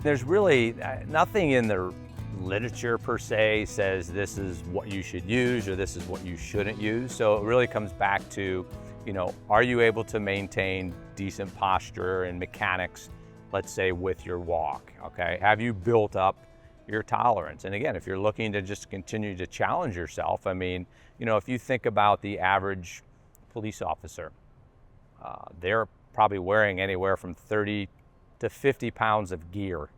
There's really nothing in the literature per se says this is what you should use or this is what you shouldn't use. So it really comes back to, are you able to maintain decent posture and mechanics, let's say with your walk, okay? Have you built up your tolerance? And again, if you're looking to just continue to challenge yourself, I mean, if you think about the average police officer, they're probably wearing anywhere from 30 to 50 pounds of gear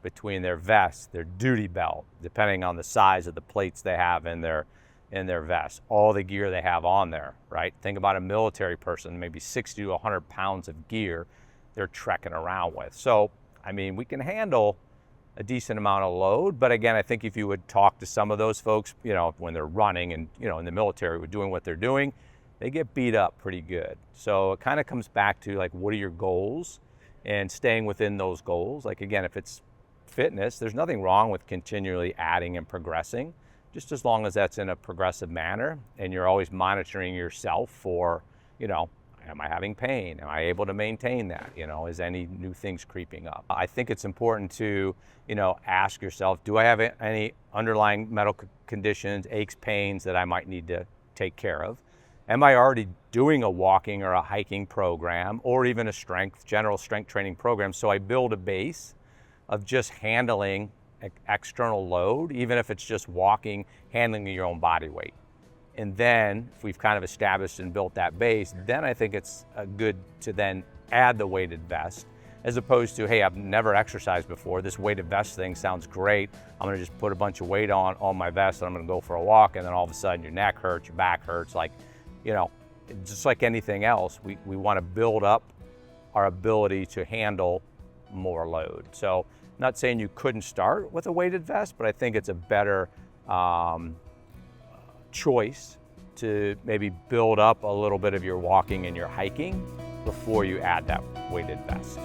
between their vest, their duty belt, depending on the size of the plates they have in their vest, all the gear they have on there, right? Think about a military person, maybe 60 to 100 pounds of gear they're trekking around with. So, I mean, we can handle a decent amount of load, but again, I think if you would talk to some of those folks, when they're running and, in the military, doing what they're doing, they get beat up pretty good. So it kind of comes back to like, what are your goals and staying within those goals? Like, again, if it's fitness, there's nothing wrong with continually adding and progressing, just as long as that's in a progressive manner and you're always monitoring yourself for, am I having pain? Am I able to maintain that? Is any new things creeping up? I think it's important to, ask yourself, do I have any underlying medical conditions, aches, pains that I might need to take care of? Am I already doing a walking or a hiking program or even a general strength training program? So I build a base of just handling external load, even if it's just walking, handling your own body weight. And then if we've kind of established and built that base, then I think it's good to then add the weighted vest, as opposed to, hey, I've never exercised before. This weighted vest thing sounds great. I'm gonna just put a bunch of weight on my vest and I'm gonna go for a walk, and then all of a sudden your neck hurts, your back hurts. Like, just like anything else, we wanna build up our ability to handle more load. So not saying you couldn't start with a weighted vest, but I think it's a better choice to maybe build up a little bit of your walking and your hiking before you add that weighted vest.